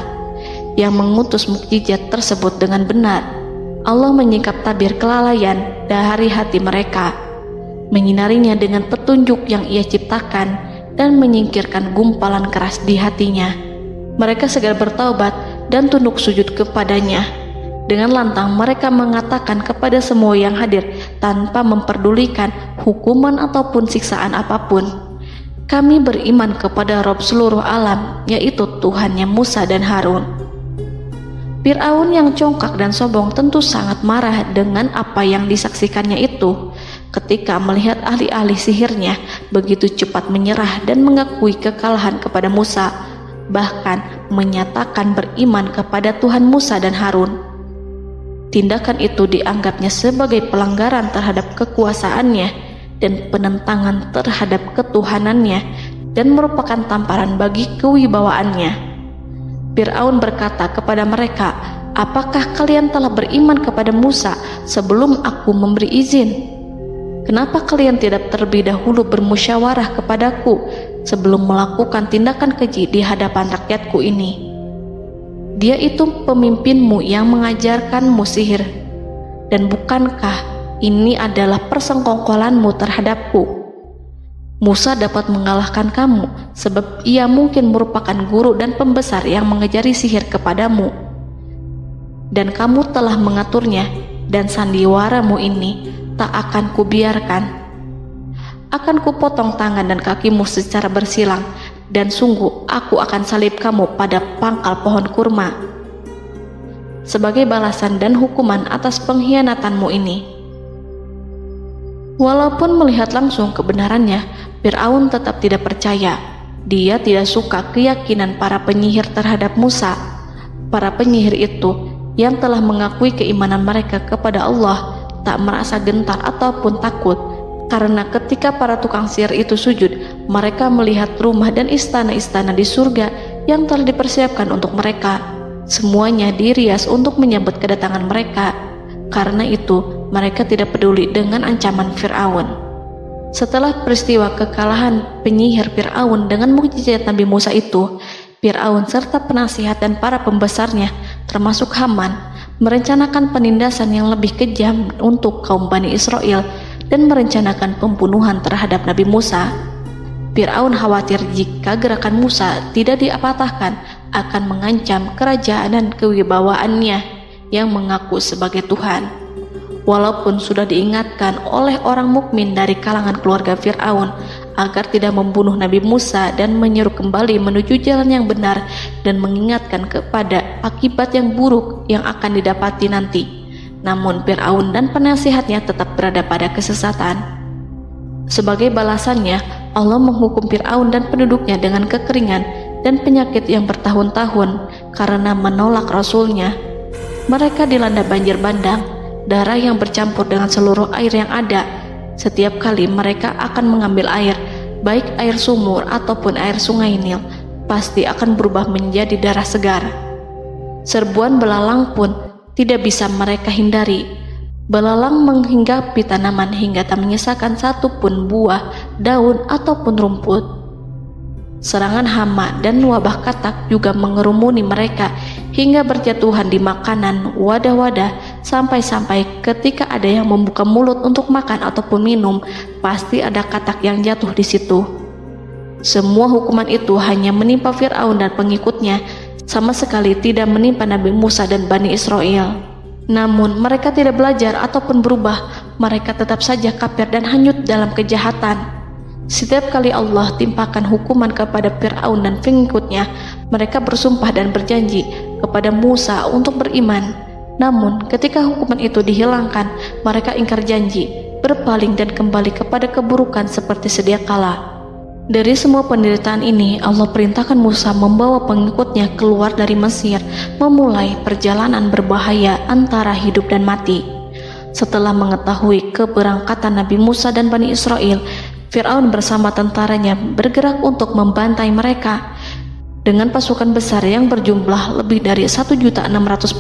A: yang mengutus mukjizat tersebut dengan benar. Allah menyingkap tabir kelalaian dari hati mereka, menyinarinya dengan petunjuk yang Ia ciptakan dan menyingkirkan gumpalan keras di hatinya. Mereka segera bertaubat dan tunduk sujud kepadanya. Dengan lantang mereka mengatakan kepada semua yang hadir tanpa memperdulikan hukuman ataupun siksaan apapun, "Kami beriman kepada Rob seluruh alam, yaitu Tuhannya Musa dan Harun." Fir'aun yang congkak dan sombong tentu sangat marah dengan apa yang disaksikannya itu. Ketika melihat ahli-ahli sihirnya begitu cepat menyerah dan mengakui kekalahan kepada Musa, bahkan menyatakan beriman kepada Tuhan Musa dan Harun. Tindakan itu dianggapnya sebagai pelanggaran terhadap kekuasaannya dan penentangan terhadap ketuhanannya dan merupakan tamparan bagi kewibawaannya. Fir'aun berkata kepada mereka, "Apakah kalian telah beriman kepada Musa sebelum aku memberi izin? Kenapa kalian tidak terlebih dahulu bermusyawarah kepadaku sebelum melakukan tindakan keji di hadapan rakyatku ini? Dia itu pemimpinmu yang mengajarkanmu sihir, dan bukankah ini adalah persengkongkolanmu terhadapku? Musa dapat mengalahkan kamu sebab ia mungkin merupakan guru dan pembesar yang mengajari sihir kepadamu, dan kamu telah mengaturnya, dan sandiwaramu ini tak akan kubiarkan. Akan kupotong tangan dan kakimu secara bersilang, dan sungguh aku akan salib kamu pada pangkal pohon kurma sebagai balasan dan hukuman atas pengkhianatanmu ini." Walaupun melihat langsung kebenarannya, Fir'aun tetap tidak percaya. Dia tidak suka keyakinan para penyihir terhadap Musa. Para penyihir itu yang telah mengakui keimanan mereka kepada Allah tak merasa gentar ataupun takut, karena ketika para tukang sihir itu sujud, mereka melihat rumah dan istana-istana di surga yang telah dipersiapkan untuk mereka. Semuanya dirias untuk menyambut kedatangan mereka. Karena itu, mereka tidak peduli dengan ancaman Fir'aun. Setelah peristiwa kekalahan penyihir Fir'aun dengan mukjizat Nabi Musa itu, Fir'aun serta penasihat dan para pembesarnya, termasuk Haman, merencanakan penindasan yang lebih kejam untuk kaum Bani Israel dan merencanakan pembunuhan terhadap Nabi Musa. Fir'aun khawatir jika gerakan Musa tidak dipatahkan akan mengancam kerajaan dan kewibawaannya yang mengaku sebagai Tuhan. Walaupun sudah diingatkan oleh orang mukmin dari kalangan keluarga Fir'aun agar tidak membunuh Nabi Musa dan menyeru kembali menuju jalan yang benar dan mengingatkan kepada akibat yang buruk yang akan didapati nanti, namun Fir'aun dan penasihatnya tetap berada pada kesesatan. Sebagai balasannya, Allah menghukum Fir'aun dan penduduknya dengan kekeringan dan penyakit yang bertahun-tahun karena menolak Rasulnya. Mereka dilanda banjir bandang, darah yang bercampur dengan seluruh air yang ada. Setiap kali mereka akan mengambil air, baik air sumur ataupun air sungai Nil, pasti akan berubah menjadi darah segar. Serbuan belalang pun tidak bisa mereka hindari. Belalang menghinggapi tanaman hingga tak menyisakan satupun buah, daun ataupun rumput. Serangan hama dan wabah katak juga mengerumuni mereka hingga berjatuhan di makanan, wadah-wadah, sampai-sampai ketika ada yang membuka mulut untuk makan ataupun minum, pasti ada katak yang jatuh di situ. Semua hukuman itu hanya menimpa Fir'aun dan pengikutnya, sama sekali tidak menimpa Nabi Musa dan Bani Israel. Namun mereka tidak belajar ataupun berubah, mereka tetap saja kafir dan hanyut dalam kejahatan. Setiap kali Allah timpakan hukuman kepada Fir'aun dan pengikutnya, mereka bersumpah dan berjanji kepada Musa untuk beriman. Namun ketika hukuman itu dihilangkan, mereka ingkar janji berpaling dan kembali kepada keburukan seperti sedia kala. Dari semua penderitaan ini, Allah perintahkan Musa membawa pengikutnya keluar dari Mesir, memulai perjalanan berbahaya antara hidup dan mati. Setelah mengetahui keberangkatan Nabi Musa dan Bani Israel, Fir'aun bersama tentaranya bergerak untuk membantai mereka. Dengan pasukan besar yang berjumlah lebih dari 1.600.000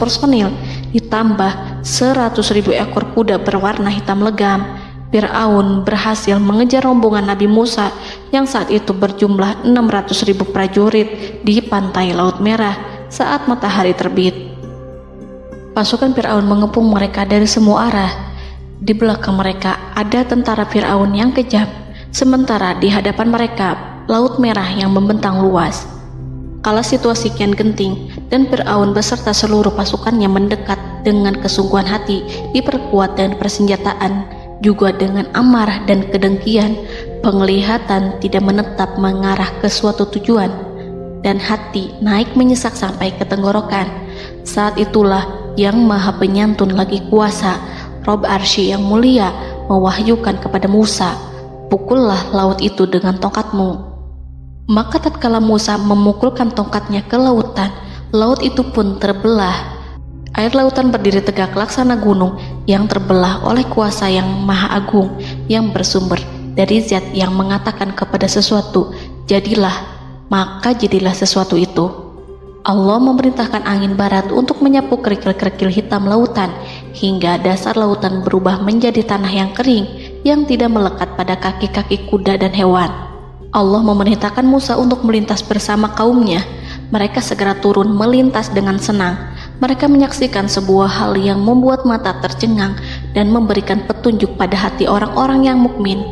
A: personil, ditambah 100.000 ekor kuda berwarna hitam legam, Fir'aun berhasil mengejar rombongan Nabi Musa yang saat itu berjumlah 600.000 prajurit di pantai Laut Merah saat matahari terbit. Pasukan Fir'aun mengepung mereka dari semua arah. Di belakang mereka ada tentara Fir'aun yang kejam, sementara di hadapan mereka Laut Merah yang membentang luas. Kala situasi kian genting dan Fir'aun beserta seluruh pasukannya mendekat dengan kesungguhan hati, diperkuat dan persenjataan, juga dengan amarah dan kedengkian, penglihatan tidak menetap mengarah ke suatu tujuan, dan hati naik menyesak sampai ke tenggorokan. Saat itulah Yang Maha Penyantun lagi kuasa, Rob Arsy yang mulia, mewahyukan kepada Musa, "Pukullah laut itu dengan tongkatmu." Maka tatkala Musa memukulkan tongkatnya ke lautan, laut itu pun terbelah. Air lautan berdiri tegak laksana gunung yang terbelah oleh kuasa yang maha agung, yang bersumber dari zat yang mengatakan kepada sesuatu, "Jadilah," maka jadilah sesuatu itu. Allah memerintahkan angin barat untuk menyapu kerikil-kerikil hitam lautan, hingga dasar lautan berubah menjadi tanah yang kering, yang tidak melekat pada kaki-kaki kuda dan hewan. Allah memerintahkan Musa untuk melintas bersama kaumnya. Mereka segera turun melintas dengan senang. Mereka menyaksikan sebuah hal yang membuat mata tercengang dan memberikan petunjuk pada hati orang-orang yang mukmin.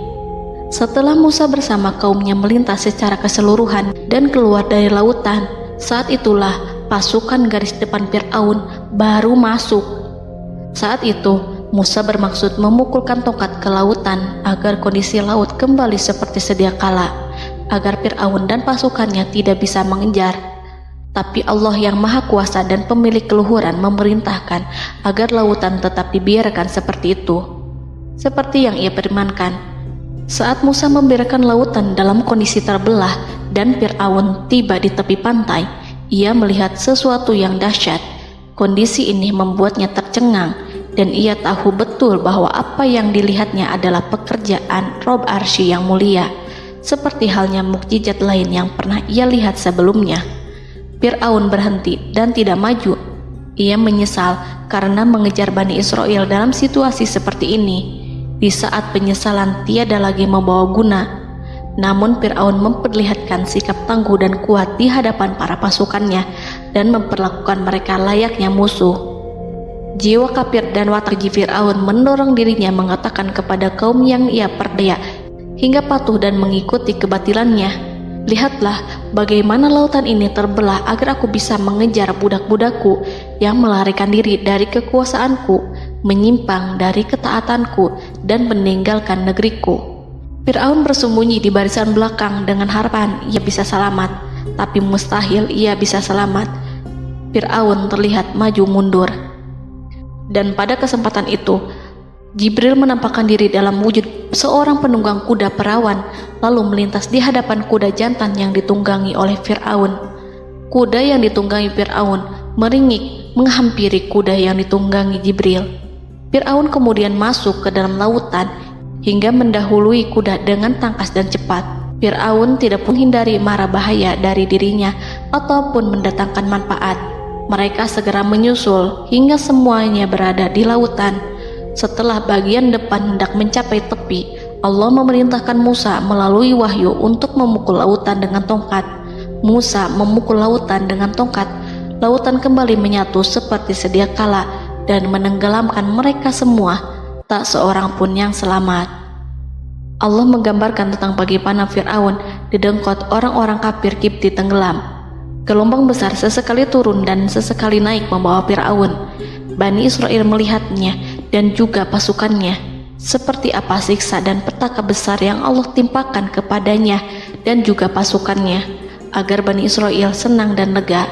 A: Setelah Musa bersama kaumnya melintas secara keseluruhan dan keluar dari lautan, saat itulah pasukan garis depan Fir'aun baru masuk. Saat itu Musa bermaksud memukulkan tongkat ke lautan agar kondisi laut kembali seperti sedia kala, agar Fir'aun dan pasukannya tidak bisa mengejar. Tapi Allah yang Maha Kuasa dan pemilik keluhuran memerintahkan agar lautan tetap dibiarkan seperti itu, seperti yang ia firmankan. Saat Musa membiarkan lautan dalam kondisi terbelah dan Fir'aun tiba di tepi pantai, ia melihat sesuatu yang dahsyat. Kondisi ini membuatnya tercengang, dan ia tahu betul bahwa apa yang dilihatnya adalah pekerjaan Rob Arsy yang mulia, seperti halnya mukjizat lain yang pernah ia lihat sebelumnya. Fir'aun berhenti dan tidak maju. Ia menyesal karena mengejar Bani Israel dalam situasi seperti ini, di saat penyesalan tiada lagi membawa guna. Namun Fir'aun memperlihatkan sikap tangguh dan kuat di hadapan para pasukannya dan memperlakukan mereka layaknya musuh. Jiwa kafir dan watak Fir'aun mendorong dirinya mengatakan kepada kaum yang ia perdaya hingga patuh dan mengikuti kebatilannya, "Lihatlah bagaimana lautan ini terbelah agar aku bisa mengejar budak-budakku yang melarikan diri dari kekuasaanku, menyimpang dari ketaatanku, dan meninggalkan negeriku." Fir'aun bersembunyi di barisan belakang dengan harapan ia bisa selamat, tapi mustahil ia bisa selamat. Fir'aun terlihat maju mundur. Dan pada kesempatan itu, Jibril menampakkan diri dalam wujud seorang penunggang kuda perawan, lalu melintas di hadapan kuda jantan yang ditunggangi oleh Fir'aun. Kuda yang ditunggangi Fir'aun meringik menghampiri kuda yang ditunggangi Jibril. Fir'aun kemudian masuk ke dalam lautan hingga mendahului kuda dengan tangkas dan cepat. Fir'aun tidak menghindari mara bahaya dari dirinya ataupun mendatangkan manfaat. Mereka segera menyusul hingga semuanya berada di lautan. Setelah bagian depan hendak mencapai tepi, Allah memerintahkan Musa melalui wahyu untuk memukul lautan dengan tongkat. Musa memukul lautan dengan tongkat. Lautan kembali menyatu seperti sedia kala dan menenggelamkan mereka semua. Tak seorang pun yang selamat. Allah menggambarkan tentang bagaimana Fir'aun didengkot orang-orang kafir Kipti tenggelam. Gelombang besar sesekali turun dan sesekali naik membawa Fir'aun. Bani Israel melihatnya dan juga pasukannya, seperti apa siksa dan petaka besar yang Allah timpakan kepadanya dan juga pasukannya, agar Bani Israel senang dan lega.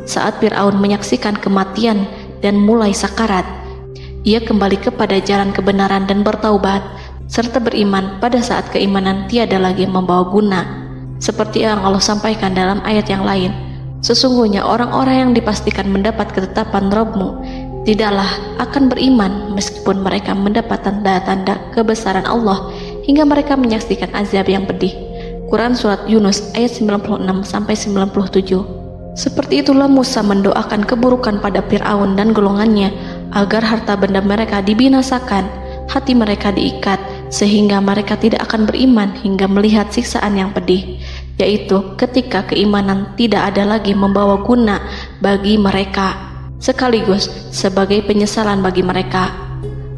A: Saat Fir'aun menyaksikan kematian dan mulai sakarat, ia kembali kepada jalan kebenaran dan bertaubat, serta beriman pada saat keimanan tiada lagi membawa guna. Seperti yang Allah sampaikan dalam ayat yang lain, sesungguhnya orang-orang yang dipastikan mendapat ketetapan Rabb-Mu tidaklah akan beriman meskipun mereka mendapat tanda-tanda kebesaran Allah hingga mereka menyaksikan azab yang pedih. Quran Surat Yunus ayat 96-97. Seperti itulah Musa mendoakan keburukan pada Fir'aun dan golongannya agar harta benda mereka dibinasakan, hati mereka diikat sehingga mereka tidak akan beriman hingga melihat siksaan yang pedih, yaitu ketika keimanan tidak ada lagi membawa guna bagi mereka, sekaligus sebagai penyesalan bagi mereka.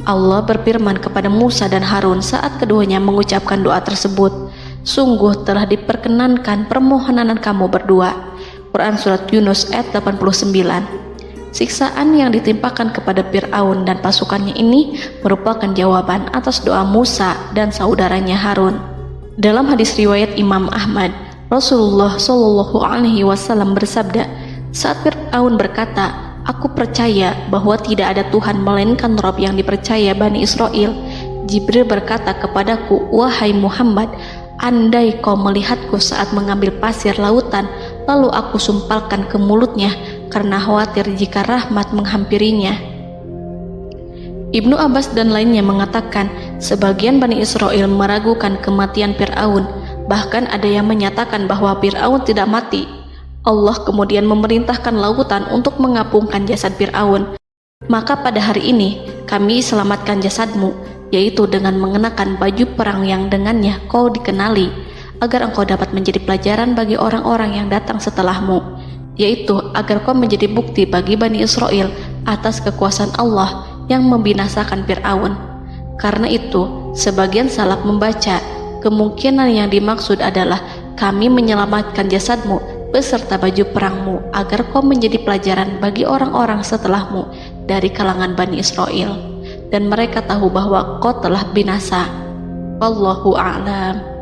A: Allah berfirman kepada Musa dan Harun saat keduanya mengucapkan doa tersebut, sungguh telah diperkenankan permohonan kamu berdua. Quran Surat Yunus ayat 89. Siksaan yang ditimpakan kepada Fir'aun dan pasukannya ini merupakan jawaban atas doa Musa dan saudaranya Harun. Dalam hadis riwayat Imam Ahmad, Rasulullah Shallallahu Alaihi Wasallam bersabda, saat Fir'aun berkata, aku percaya bahwa tidak ada Tuhan melainkan Rabb yang dipercaya Bani Israel, Jibril berkata kepadaku, wahai Muhammad, andai kau melihatku saat mengambil pasir lautan, lalu aku sumpalkan ke mulutnya karena khawatir jika rahmat menghampirinya. Ibnu Abbas dan lainnya mengatakan, sebagian Bani Israel meragukan kematian Fir'aun, bahkan ada yang menyatakan bahwa Fir'aun tidak mati. Allah kemudian memerintahkan lautan untuk mengapungkan jasad Fir'aun. Maka pada hari ini kami selamatkan jasadmu, yaitu dengan mengenakan baju perang yang dengannya kau dikenali, agar engkau dapat menjadi pelajaran bagi orang-orang yang datang setelahmu, yaitu agar kau menjadi bukti bagi Bani Israel atas kekuasaan Allah yang membinasakan Fir'aun. Karena itu, sebagian salaf membaca, kemungkinan yang dimaksud adalah kami menyelamatkan jasadmu beserta baju perangmu agar kau menjadi pelajaran bagi orang-orang setelahmu dari kalangan Bani Israel, dan mereka tahu bahwa kau telah binasa. Wallahu a'lam.